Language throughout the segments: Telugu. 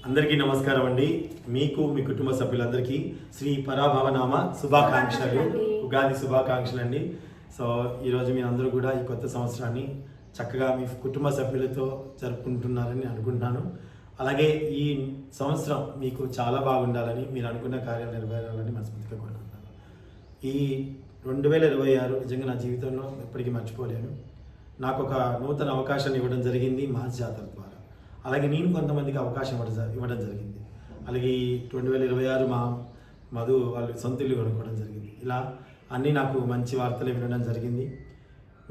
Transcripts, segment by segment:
అందరికీ నమస్కారం అండి. మీకు మీ కుటుంబ సభ్యులందరికీ శ్రీ పరాభవనామ శుభాకాంక్షలు, ఉగాది శుభాకాంక్షలు అండి. సో ఈరోజు మీ అందరూ కూడా ఈ కొత్త సంవత్సరాన్ని చక్కగా మీ కుటుంబ సభ్యులతో జరుపుకుంటున్నారని అనుకుంటున్నాను. అలాగే ఈ సంవత్సరం మీకు చాలా బాగుండాలని, మీరు అనుకున్న కార్యాలు నెరవేరాలని మనస్ఫూర్తిగా కోరుకుంటున్నాను. ఈ 2026 నిజంగా నా జీవితంలో ఎప్పటికీ మర్చిపోలేను. నాకు ఒక నూతన అవకాశాన్ని ఇవ్వడం జరిగింది మాస్ జాతర ద్వారా. అలాగే నేను కొంతమందికి అవకాశం ఇవ్వడం జరిగింది. అలాగే ఈ 2026 మా మధు వాళ్ళు సొంత ఇల్లు కొనుక్కోవడం జరిగింది. ఇలా అన్నీ నాకు మంచి వార్తలు వినడం జరిగింది.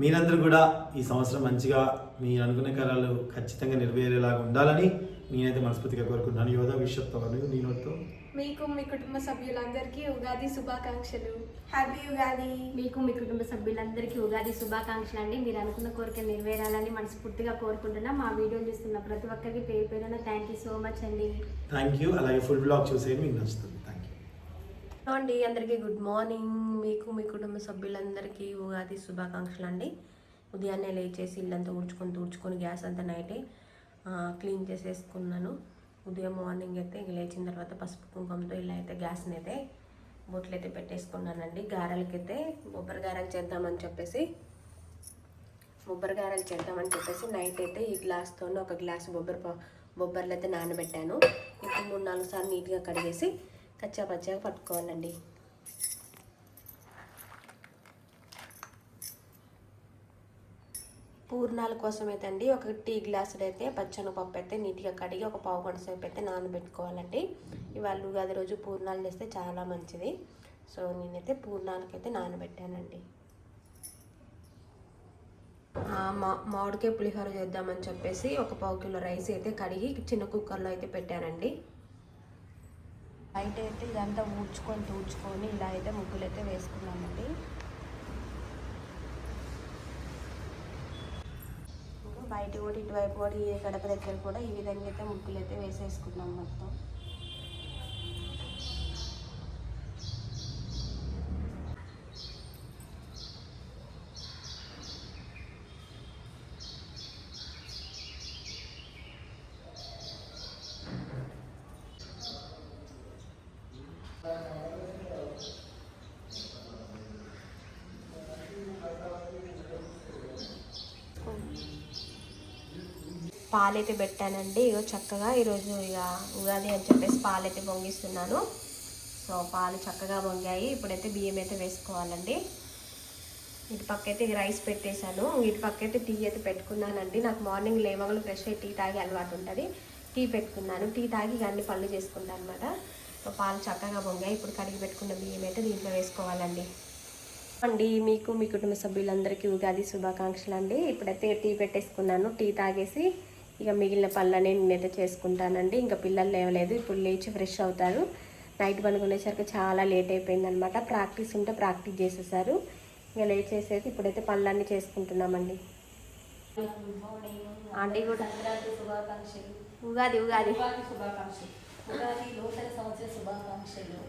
మీరందరూ కూడా ఈ సంవత్సరం మంచిగా మీరు అనుకున్న కార్యాలు ఖచ్చితంగా నెరవేరేలాగా ఉండాలని నేనైతే మనస్ఫూర్తిగా కోరుకుంటున్నాను. యోధ విషయంతో నేనుతో మీకు మీ కుటుంబ సభ్యులందరికీ ఉగాది శుభాకాంక్షలు. హ్యాపీ ఉగాది. మీకు మీ కుటుంబ సభ్యులందరికీ ఉగాది శుభాకాంక్షలు అండి. మీరు అనుకున్న కోరిక నెరవేరాలని మనస్ఫూర్తిగా కోరుకుంటున్నాం. మా వీడియోలు చూస్తున్న ప్రతి ఒక్కరికి పేరు పేరున థ్యాంక్ యూ సో మచ్ అండి. Thank you. అలాగే ఫుల్ బ్లాగ్ చూసేయండి, మీకు నచ్చుతుంది. థ్యాంక్ యూ అండి. అందరికీ గుడ్ మార్నింగ్. మీకు మీ కుటుంబ సభ్యులందరికీ ఉగాది శుభాకాంక్షలు అండి. ఉదయాన్నే లేచేసి ఇల్లంతా తుడుచుకొని గ్యాస్ అంతా నైటే క్లీన్ చేసేసుకున్నాను. ఉదయం మార్నింగ్ అయితే లేచిన తర్వాత పసుపు కుంకుమతో ఇలా అయితే గ్యాస్ని అయితే బొట్లు అయితే పెట్టేసుకున్నానండి. గారెలకైతే బొబ్బరి గారెలు చేద్దామని చెప్పేసి నైట్ అయితే ఈ గ్లాస్తో ఒక గ్లాస్ బొబ్బర్లు అయితే నానబెట్టాను. ఇప్పుడు 3-4 సార్లు నీట్గా కడిగేసి కచ్చా పచ్చాగా పట్టుకోవాలండి. పూర్ణాల కోసం అయితే అండి ఒక టీ గ్లాసులు అయితే పచ్చనపప్పు అయితే నీట్గా కడిగి ఒక పావు గంట సేపు అయితే నానబెట్టుకోవాలండి. ఇవాళ ఉగాది రోజు పూర్ణాలు చేస్తే చాలా మంచిది. సో నేనైతే పూర్ణాలకైతే నానబెట్టానండి. మామిడికాయ పులిహోర చేద్దామని చెప్పేసి ఒక పావు కిలో రైస్ అయితే కడిగి చిన్న కుక్కర్లో అయితే పెట్టానండి. బయట అయితే ఇదంతా తుడుచుకొని ఇలా అయితే ముగ్గులు అయితే వేసుకున్నామండి. బయట కూడా ఇటువైపు కూడా ఈ గడప దగ్గర కూడా ఈ విధంగా అయితే ముగ్గులు అయితే వేసేసుకున్నాం మొత్తం. పాలైతే పెట్టానండి. ఇగో చక్కగా ఈరోజు ఇక ఉగాది అని చెప్పేసి పాలైతే పొంగిస్తున్నాను. సో పాలు చక్కగా పొంగాయి. ఇప్పుడైతే బియ్యం అయితే వేసుకోవాలండి. ఇటు పక్క అయితే రైస్ పెట్టేశాను. ఇటు పక్క అయితే టీ అయితే పెట్టుకున్నానండి. నాకు మార్నింగ్ లేవగానే ఫ్రెష్ అయ్యి టీ తాగి అలవాటు ఉంటుంది. టీ పెట్టుకున్నాను. టీ తాగి ఇక అన్ని పనులు చేసుకుంటాను అనమాట. సో పాలు చక్కగా పొంగాయి. ఇప్పుడు కడిగి పెట్టుకున్న బియ్యం అయితే దీంట్లో వేసుకోవాలండి. మీకు మీ కుటుంబ సభ్యులందరికీ ఉగాది శుభాకాంక్షలు అండి. ఇప్పుడైతే టీ పెట్టేసుకున్నాను. టీ తాగేసి ఇక మిగిలిన పనులన్నీ నేనైతే చేసుకుంటానండి. ఇంకా పిల్లలు లేవలేదు. ఇప్పుడు లేచి ఫ్రెష్ అవుతారు. నైట్ పనుకునేసరికి చాలా లేట్ అయిపోయింది అనమాట. ప్రాక్టీస్ ఉంటే ప్రాక్టీస్ చేసేసారు. ఇక లేచేసేది ఇప్పుడైతే పనులన్నీ చేసుకుంటున్నామండి. ఆంటీ కూడా శుభాకాంక్షలు. ఉగాది శుభాకాంక్షలు. ఉగాది నూతన సంవత్సర శుభాకాంక్షలు.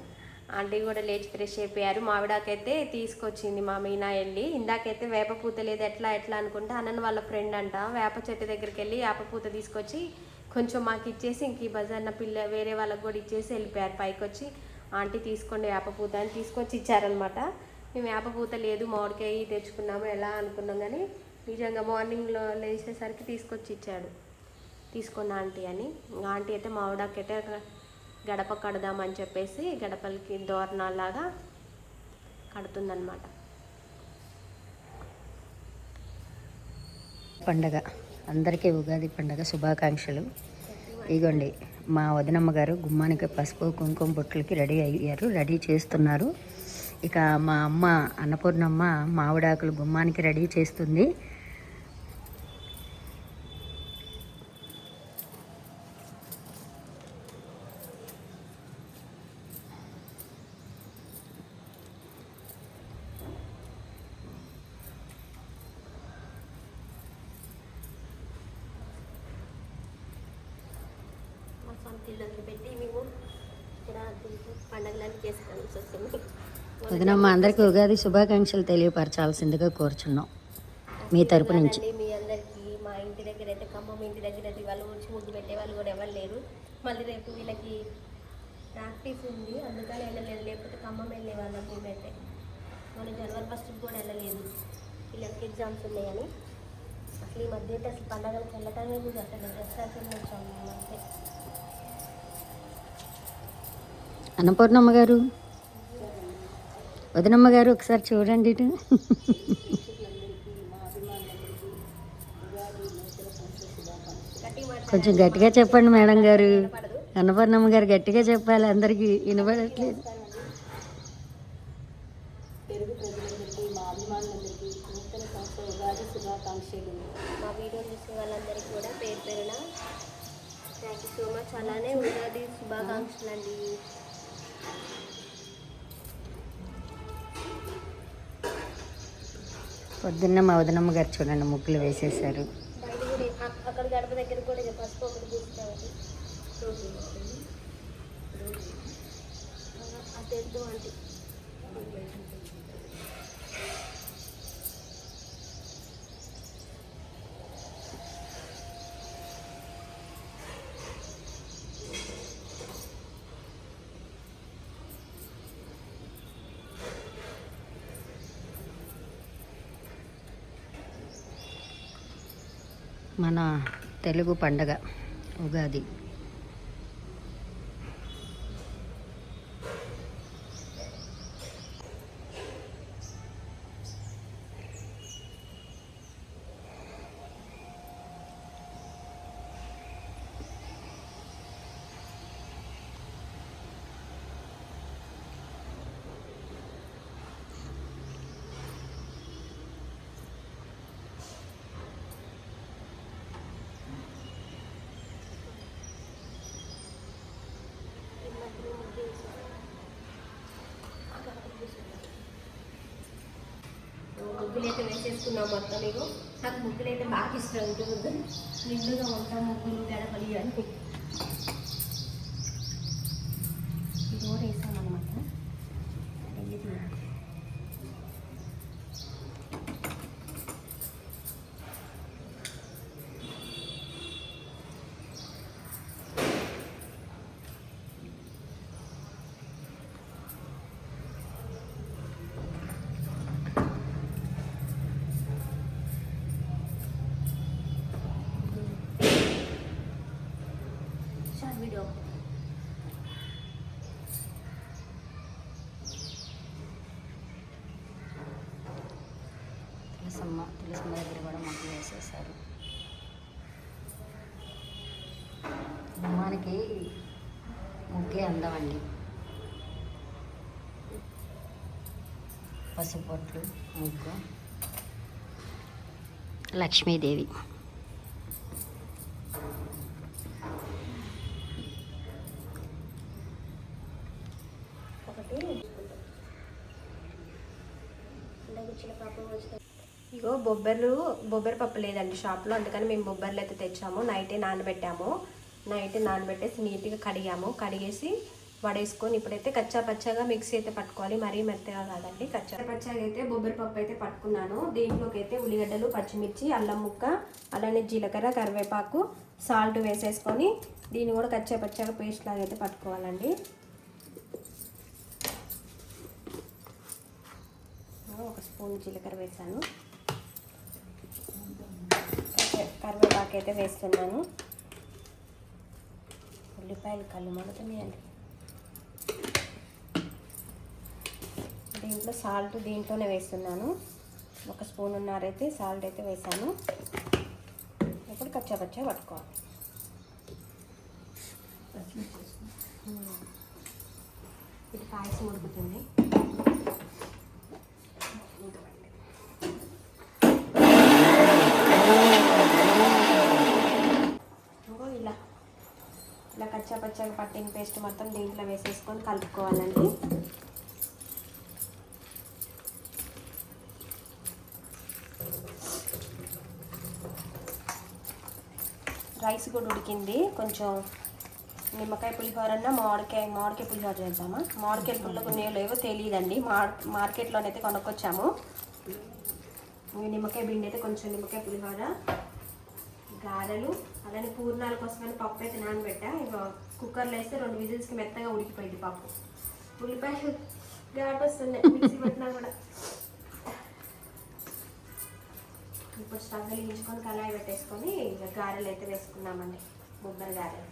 ఆంటీ కూడా లేచి ఫ్రెష్ అయిపోయారు. మావిడాకైతే తీసుకొచ్చింది మా మీనా వెళ్ళి. ఇందాకైతే వేప పూత లేదు ఎట్లా అనుకుంటే అన్నన్న వాళ్ళ ఫ్రెండ్ అంట వేప చెట్టు దగ్గరికి వెళ్ళి వేప పూత తీసుకొచ్చి కొంచెం మాకు ఇచ్చేసి ఇంక ఈ బజార్న వేరే వాళ్ళకి కూడా ఇచ్చేసి వెళ్ళిపోయారు. పైకి వచ్చి ఆంటీ తీసుకోండి వేప పూత అని తీసుకొచ్చి ఇచ్చారనమాట. మేము వేప పూత లేదు మామిడికాయ తెచ్చుకున్నాము ఎలా అనుకున్నాం, కానీ నిజంగా మార్నింగ్లో లేచేసరికి తీసుకొచ్చి ఇచ్చాడు. తీసుకోండి ఆంటీ అని. ఆంటీ అయితే మావిడాకైతే గడప కడదామని చెప్పేసి గడపలకి దోరణాలాగా కడుతుందన్నమాట. పండగ అందరికీ ఉగాది పండగ శుభాకాంక్షలు. ఇగోండి మా వదినమ్మ గారు గుమ్మానికి పసుపు కుంకుమ బొట్లకి రెడీ చేస్తున్నారు. ఇక మా అమ్మ అన్నపూర్ణమ్మ మామిడాకులు గుమ్మానికి రెడీ చేస్తుంది. పెట్టి మేము ఇక్కడ పండుగలన్నీ చేసుకోవాల్సి వస్తుంది. వదినమ్మ అందరికీ ఉగాది శుభాకాంక్షలు తెలియపరచాల్సిందిగా కోరుచున్నాం మీ తరపు నుంచి. మీ అందరికీ మా ఇంటి దగ్గర అయితే ఖమ్మం ఇంటి దగ్గర అయితే వాళ్ళు ఊడ్చి ముగ్గు పెట్టే వాళ్ళు కూడా ఎవరు లేరు. మళ్ళీ రేపు వీళ్ళకి ప్రాక్టీస్ ఉంది, అందుకని వెళ్ళలేదు. లేకపోతే ఖమ్మం వెళ్ళే వాళ్ళం మేమైతే. మన జనవరి 1 కూడా వెళ్ళలేదు, వీళ్ళకి ఎగ్జామ్స్ ఉన్నాయని. అసలు ఈ మధ్య అయితే అసలు పండగలకు వెళ్ళటమే కూడా అసలు డ్రెస్ అసలు వచ్చాము అంతే. అన్నపూర్ణమ్మ గారు, వదినమ్మ గారు ఒకసారి చూడండి ఇటు. కొంచెం గట్టిగా చెప్పండి మేడం గారు. అన్నపూర్ణమ్మ గారు గట్టిగా చెప్పాలి, అందరికీ వినబడట్లేదు. తెలుగు ప్రజలందరికీ, మా అభిమానులందరికీ నూతన సంవత్సర ఉగాది శుభాకాంక్షలు. మా వీడియో చూసే వాళ్ళందరికీ కూడా పేరు పేరున థ్యాంక్ యూ సో మచ్. అలానే ఉగాది శుభాకాంక్షలు అండి. పొద్దున్న మా వదినమ్మ గారు చూడండి ముగ్గులు వేసేసారు. బయట కూడా అక్కడ గడప దగ్గర కూడా పసుపు ఒకటి పూసుకోవాలి. అదెద్దు అంటే మన తెలుగు పండగ ఉగాది. ముగ్గులు అయితే వేసేసుకున్నాం మొత్తం. మీకు నాకు ముగ్గులు అయితే బాగా ఇష్టం ఉంటుంది, నిండుగా ఉంటాం ముగ్గులు గడపలి అని. ఇది కూడా వేసామన్నమాట. వీడియో తులసమ్మ దగ్గర కూడా ముగ్గులు వేసేసారు. గుమ్మానికి ముగ్గే అందమండి. పసుపొట్లు ముగ్గు, లక్ష్మీదేవి. ఇగో బొబ్బరి పప్పు లేదండి షాప్లో, అందుకని మేము బొబ్బర్లు అయితే తెచ్చాము. నైటే నానబెట్టేసి నీట్గా కడిగేసి వడేసుకొని ఇప్పుడైతే కచ్చా పచ్చగా మిక్సీ అయితే పట్టుకోవాలి, మరీ మెత్తగా కాదండి. కచ్చా పచ్చగా అయితే బొబ్బరి పప్పు అయితే పట్టుకున్నాను. దీంట్లోకి అయితే ఉల్లిగడ్డలు, పచ్చిమిర్చి, అల్లం ముక్క, అలానే జీలకర్ర, కరివేపాకు, సాల్ట్ వేసేసుకొని దీన్ని కూడా కచ్చా పచ్చగా పేస్ట్ లాగా అయితే పట్టుకోవాలండి. ఒక స్పూన్ జీలకర్ర వేసాను, కరివేపాకు అయితే వేస్తున్నాను. ఉల్లిపాయలు కళ్ళు మడుతున్నాయండి. దీంట్లో సాల్ట్ దీంట్లోనే వేస్తున్నాను. ఒక స్పూన్నర అయితే సాల్ట్ అయితే వేసాను. ఇప్పుడు కచ్చా పట్టుకోవాలి. ఇది పాయసం ఉడుకుతుంది. ఇలా కచ్చా పచ్చగా పట్టిన పేస్ట్ మొత్తం దీంట్లో వేసేసుకొని కలుపుకోవాలండి. రైస్ కూడా ఉడికింది. కొంచెం నిమ్మకాయ పులిహోరన్నా మామిడికాయ పులిహోర చేద్దామా? మామిడికాయ పుల్లకు లేవో తెలియదండి, మార్కెట్లోనైతే కొనుక్కొచ్చాము. నిమ్మకాయ బిండి అయితే కొంచెం నిమ్మకాయ పులిహోర, గారెలు అలానే పూర్ణాల కోసమని పప్పు అయితే నానబెట్టా. ఇక కుక్కర్లో వేస్తే 2 విజిల్స్కి మెత్తగా ఉడికిపోయింది పప్పు. ఉల్లిపాయలు ఘాటు వస్తున్నాయి మిక్సీ పెట్టినా కూడా. ఇప్పుడు స్టవ్ వెలిగించుకొని కళాయి పెట్టేసుకొని ఇక గారెలు అయితే వేసుకున్నామండి, బొబ్బరి గారెలు.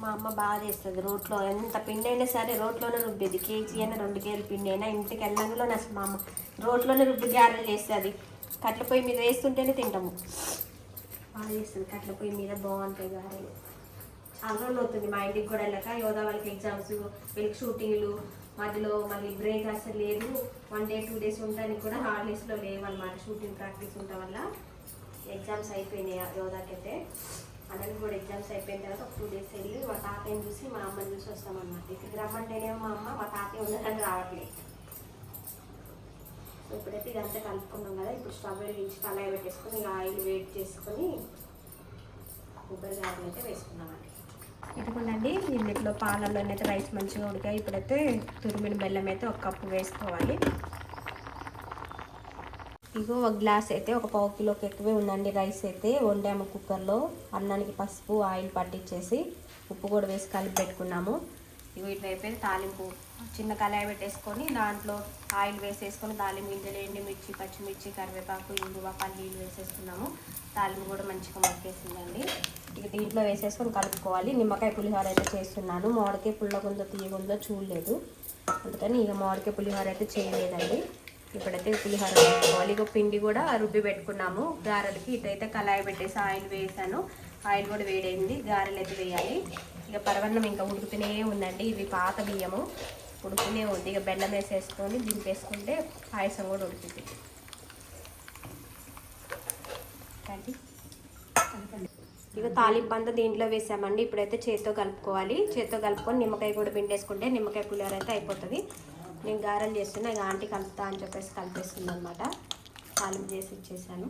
మా అమ్మ బాగా చేస్తుంది రోట్లో. ఎంత పిండి అయినా సరే రోట్లోనే రుబ్బేది. కేజీ అయినా 2 కేజీల పిండి అయినా ఇంటికి వెళ్ళంగానే అసలు మా అమ్మ రోట్లోనే రుబ్బి గారెలు చేస్తుంది. కట్ల పొయ్యి మీద వేస్తుంటేనే తింటాము. బాగా చేస్తుంది కట్ల పొయ్యి మీద, బాగుంటాయి గారెలు. చాలా రోజులు అవుతుంది మా ఇంటికి కూడా వెళ్ళక. యోగా వాళ్ళకి ఎగ్జామ్స్, వీళ్ళకి షూటింగ్లు, మధ్యలో మళ్ళీ బ్రేక్ అసలు లేదు. 1 డే 2 డేస్ ఉండడానికి కూడా హాలిడేస్లో లేవన్నమాట. షూటింగ్ ప్రాక్టీస్ ఉండటం వల్ల ఎగ్జామ్స్ అయిపోయినాయి యోగాకైతే. అందరికి కూడా ఎగ్జామ్స్ అయిపోయిన తర్వాత ఒక 2 డేస్ వెళ్ళి మా తాతయ్యని చూసి మా అమ్మని చూసి వస్తామన్నమాట. ఇక్కడికి రమ్మంటేనేమో మా అమ్మ, మా తాతయ్య ఉండడానికి రావట్లేదు. సో ఇప్పుడైతే ఇదంతా కలుపుకున్నాం కదా. ఇప్పుడు స్టవ్ వెలిగించి కళాయి పెట్టేసుకొని ఇక ఆయిల్ వేడి చేసుకొని కొబ్బరి గారెలు అయితే వేసుకున్నామండి. ఇదిగోండి ఇందులో పాలల్లోనైతే రైస్ మంచిగా ఉడికాయి. ఇప్పుడైతే తురిమిన బెల్లం అయితే 1 కప్పు వేసుకోవాలి. ఇగో 1 గ్లాస్ అయితే 1 పావు కిలోకి ఎక్కువే ఉందండి రైస్ అయితే వండాము కుక్కర్లో. అన్నానికి పసుపు ఆయిల్ పట్టించేసి ఉప్పు కూడా వేసి కలిపి పెట్టుకున్నాము. ఇగో ఇటువైపు అయితే తాలింపు చిన్న కళాయి పెట్టేసుకొని దాంట్లో ఆయిల్ వేసేసుకొని తాలింపు గింజలు, ఎండుమిర్చి, పచ్చిమిర్చి, కరివేపాకు, ఇంగువ, పల్లీలు వేసేసుకున్నాము. తాలింపు కూడా మంచిగా మగ్గేసిందండి. ఇక దీంట్లో వేసేసుకొని కలుపుకోవాలి. నిమ్మకాయ పులిహోర అయితే చేస్తున్నాను. మామిడికాయ పుల్లగుందో తీయగుందో చూడలేదు, అందుకని ఇక మామిడికాయ పులిహోర అయితే చేయలేదండి. ఇప్పుడైతే పులిహోర వేసుకోవాలి. ఇక పిండి కూడా రుబ్బి పెట్టుకున్నాము గారెలకి. ఇటైతే కళాయి పెట్టేసి ఆయిల్ వేసాను. ఆయిల్ కూడా వేడైంది. గారెలు అయితే వేయాలి. ఇక పరవన్నం ఇంకా ఉడుకుతూనే ఉందండి. ఇవి పాత బియ్యము ఉడుకుతూనే ఉంది. ఇక బెల్లం వేసేసుకొని దింపేసుకుంటే పాయసం కూడా ఉడుకుతుంది. ఇక తాలింపు అంతా దీంట్లో వేసామండి. ఇప్పుడైతే చేత్తో కలుపుకోవాలి. చేత్తో కలుపుకొని నిమ్మకాయ కూడా పిండేసుకుంటే నిమ్మకాయ పులిహోర అయితే అయిపోతుంది. నేను గారెలు చేస్తున్నా, ఇక ఆంటీ కలుపుతా అని చెప్పేసి కలిపేస్తుంది అనమాట. తాలింపు చేసి ఇచ్చేసాను.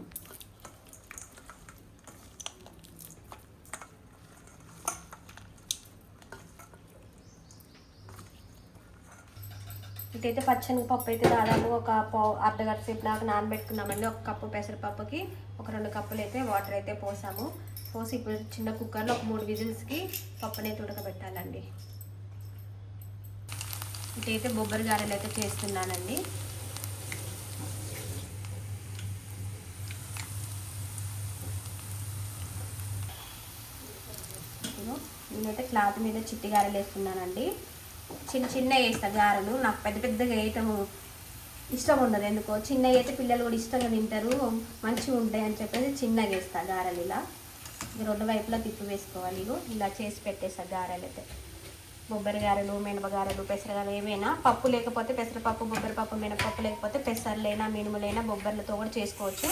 ఇటైతే పచ్చనిపప్పు అయితే దాదాపు ఒక అర్ధగంట సేపు దాకా నానబెట్టుకున్నామండి. 1 కప్పు పెసరపప్పుకి ఒక 2 కప్పులు అయితే వాటర్ అయితే పోసాము. పోసి ఇప్పుడు చిన్న కుక్కర్లో ఒక 3 విజిల్స్కి పప్పునైతే ఉడకబెట్టాలండి. ఇటైతే బొబ్బరి గారెలు అయితే చేస్తున్నానండి. నేనైతే క్లాత్ మీద చిట్టి గారెలు వేస్తున్నానండి. చిన్న చిన్న వేస్తా గారెలు. నాకు పెద్ద పెద్దగా వేయటం ఇష్టం ఉండదు ఎందుకో. చిన్నగా అయితే పిల్లలు కూడా ఇష్టంగా తింటారు, మంచిగా ఉంటాయి అని చెప్పేసి చిన్నగా వేస్తా గారెలు. ఇలా 2 వైపులా తిప్పి వేసుకోవాలి. ఇగో ఇలా చేసి పెట్టేస్తా గారెలు అయితే. బొబ్బరి గారెలు, మినపగారెలు, పెసరగారెలు ఏమైనా పప్పు లేకపోతే పెసరపప్పు, బొబ్బరిపప్పు, మినపప్పు లేకపోతే పెసర్లైనా మినుములైనా బొబ్బర్లతో కూడా చేసుకోవచ్చు.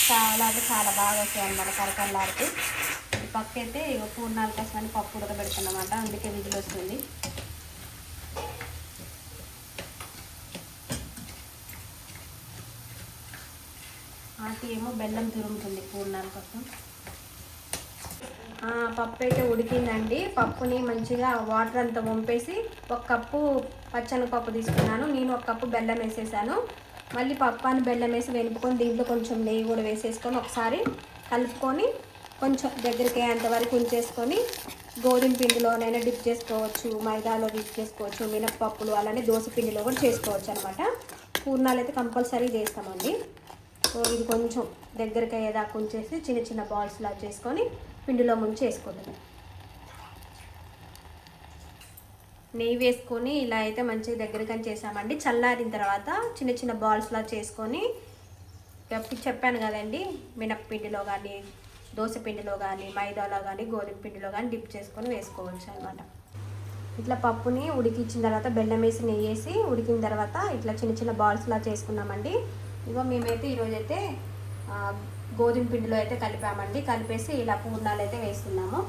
చాలా అంటే చాలా బాగా వస్తాయి అన్నమాట కరకరలాడుతూ. పప్పు అయితే ఇక పూర్ణాల కోసమని పప్పు ఉడకబెడుతున్నమాట, అందుకే విధులు వస్తుంది. ఆంటీ ఏమో బెల్లం తురుముతుంది పూర్ణాల కోసం. పప్పు అయితే ఉడికిందండి. పప్పుని మంచిగా వాటర్ అంతా వంపేసి 1 కప్పు పచ్చనపప్పు తీసుకున్నాను. నేను 1 కప్పు బెల్లం వేసేసాను. మళ్ళీ పప్పు అని బెల్లం వేసి వెనుపుకొని దీంట్లో కొంచెం నెయ్యి కూడా వేసేసుకొని ఒకసారి కలుపుకొని కొంచెం దగ్గరికి అయ్యేంతవరకు ఉంచేసుకొని గోధుమ పిండిలోనైనా డిప్ చేసుకోవచ్చు, మైదాలో డిప్ చేసుకోవచ్చు, మినప్పప్పులు అలానే దోశ పిండిలో కూడా చేసుకోవచ్చు అనమాట. పూర్ణాలు అయితే కంపల్సరీ చేస్తామండి. సో ఇది కొంచెం దగ్గరికి అయ్యేదాకా ఉంచేసి చిన్న చిన్న బాల్స్లా చేసుకొని పిండిలో ముంచి వేసుకోవడం. నెయ్యి వేసుకొని ఇలా అయితే మంచిగా దగ్గరకని చేసామండి. చల్లారిన తర్వాత చిన్న చిన్న బాల్స్లా చేసుకొని చెప్పాను కదండి, మినప్పిండిలో కానీ, దోశ పిండిలో కానీ, మైదాలో కానీ, గోధుమ పిండిలో కానీ డిప్ చేసుకొని వేసుకోవచ్చు అనమాట. ఇట్లా పప్పుని ఉడికించిన తర్వాత బెల్లం వేసి నెయ్యి వేసి ఉడికిన తర్వాత ఇట్లా చిన్న చిన్న బాల్స్లా చేసుకున్నామండి. ఇగో మేమైతే ఈరోజైతే గోధుమ పిండిలో అయితే కలిపామండి. కలిపేసి ఇలా పూర్ణాలు అయితే వేస్తున్నాము.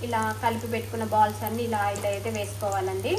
ఇలా కలిపి పెట్టుకున్న బాల్స్ అన్నీ ఇలా ఆయిల్ అయితే వేసుకోవాలండి.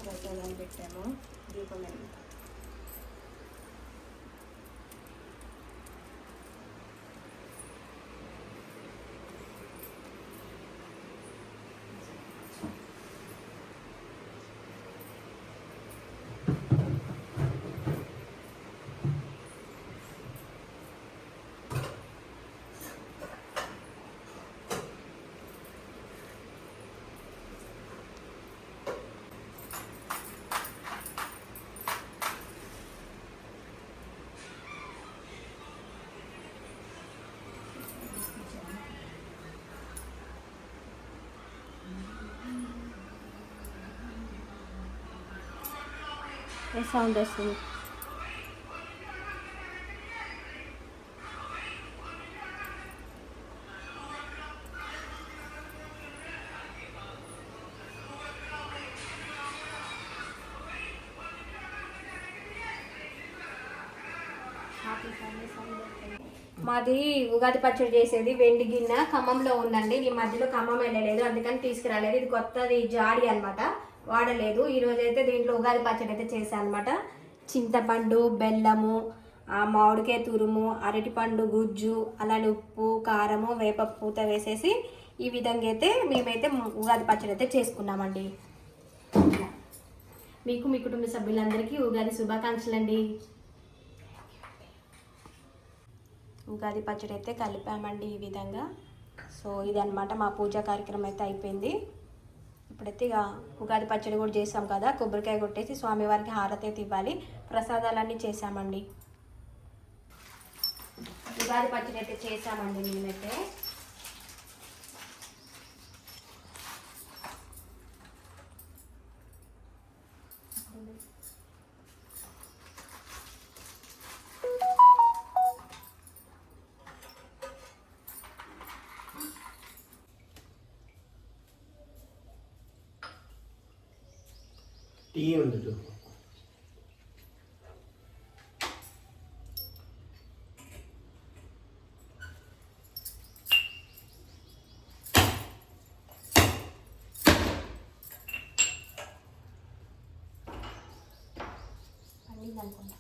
ప్రసాదాలు పెట్టాము, దీపం వెలుగుతాం. సౌండ్ వస్తుంది. మాది ఉగాది పచ్చడి చేసేది వెండి గిన్నె ఖమ్మంలో ఉందండి. ఈ మధ్యలో ఖమ్మం వెళ్ళలేదు, అందుకని తీసుకురాలేదు. ఇది కొత్తది జాడి అనమాట, వాడలేదు. ఈరోజు అయితే దీంట్లో ఉగాది పచ్చడి అయితే చేశాను అనమాట. చింతపండు, బెల్లము, మామిడికాయ తురుము, అరటిపండు గుజ్జు, అలానే ఉప్పు, కారము, వేప పూత వేసేసి ఈ విధంగా అయితే మేమైతే ఉగాది పచ్చడి అయితే చేసుకున్నామండి. మీకు మీ కుటుంబ సభ్యులందరికీ ఉగాది శుభాకాంక్షలు అండి. ఉగాది పచ్చడి అయితే కలిపామండి ఈ విధంగా. సో ఇది అనమాట మా పూజా కార్యక్రమం అయితే అయిపోయింది. ఇప్పుడైతే ఇక ఉగాది పచ్చడి కూడా చేసాం కదా, కొబ్బరికాయ కొట్టేసి స్వామివారికి హారతి అయితే ఇవ్వాలి. ప్రసాదాలన్నీ చేసామండి. ఉగాది పచ్చడి అయితే చేసామండి మేమైతే. టీ ఉండదు. అనుకుంటా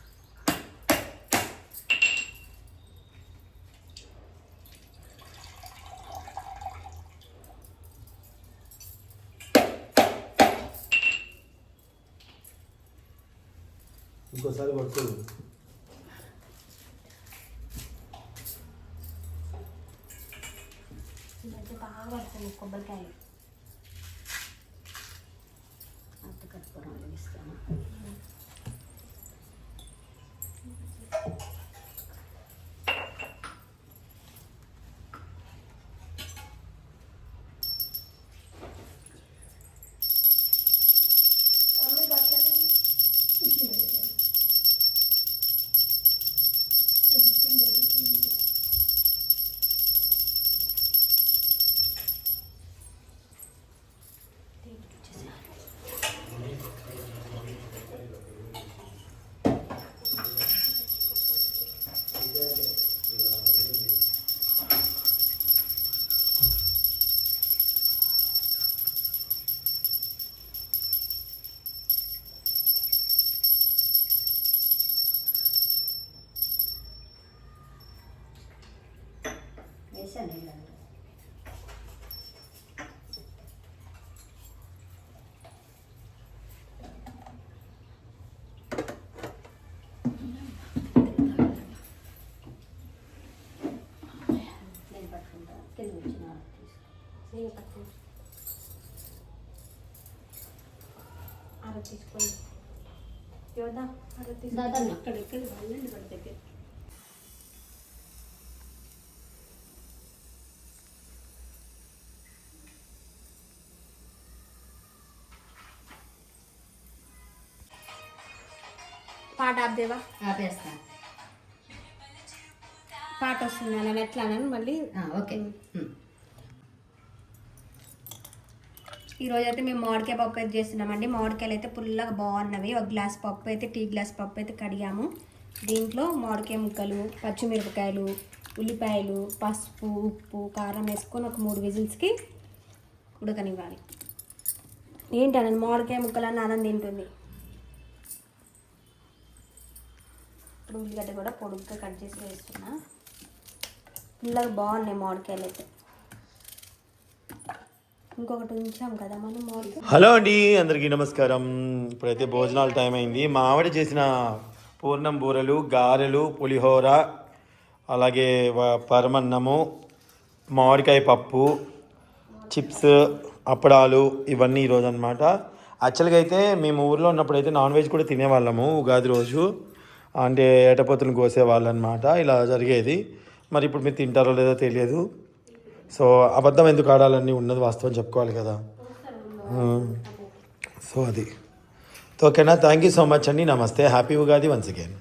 ఇంకోసారి కొట్టు. ఇదైతే బాగా పడుతుంది కొబ్బరికాయలు. అంత కర్పూరం వెలిగిస్తాను. వేసాను ఇలా. నేను పట్టుకుంటా, కింద వచ్చిన నేను పట్టు అరవై తీసుకోండి. యోదా అరవై దాదాపు అక్కడ ఇక్కడ వాళ్ళండి వాళ్ళ దగ్గర. పాట ఆపదేవా? ఆపేస్తా. పాట వస్తుంది అలా ఎట్లా అని మళ్ళీ. ఓకే. ఈరోజు అయితే మేము మామిడికాయ పప్పు అయితే చేస్తున్నామండి. మామిడికాయలు అయితే పుల్లగా బాగున్నవి. ఒక గ్లాస్ పప్పు అయితే, టీ గ్లాస్ పప్పు అయితే కడిగాము. దీంట్లో మామిడికాయ ముక్కలు, పచ్చిమిరపకాయలు, ఉల్లిపాయలు, పసుపు, ఉప్పు, కారం వేసుకొని ఒక 3 విజిల్స్కి ఉడకనివ్వాలి. ఏంటనండి మామిడికాయ ముక్కలన్నీ అన్నం తింటుంది. ఇప్పుడు ఉల్లిగడ్డ కూడా పొడుగ్గా కట్ చేసి వేస్తున్నా. పిల్లలు బాగున్నాయి మామిడికాయలు అయితే. ఇంకొకటి ఉంచాం కదా మనం మామిడికాయ. హలో అండి, అందరికీ నమస్కారం. ఇప్పుడైతే భోజనాల టైం అయింది. మా ఆవిడ చేసిన పూర్ణం బూరెలు, గారెలు, పులిహోర, అలాగే పరమన్నము, మామిడికాయ పప్పు, చిప్స్, అప్పడాలు ఇవన్నీ ఈరోజు అనమాట. యాక్చువల్గా అయితే మేము ఊర్లో ఉన్నప్పుడు అయితే నాన్ వెజ్ కూడా తినేవాళ్ళము. ఉగాది రోజు అంటే ఏటపోతులను కోసేవాళ్ళు అనమాట. ఇలా జరిగేది. మరి ఇప్పుడు మీరు తింటారో లేదో తెలియదు. సో అబద్ధం ఎందుకు ఆడాలని ఉన్నది వాస్తవం చెప్పుకోవాలి కదా. సో అది ఓకేనా. థ్యాంక్ యూ సో మచ్ అండి. నమస్తే. Happy Ugadi once again.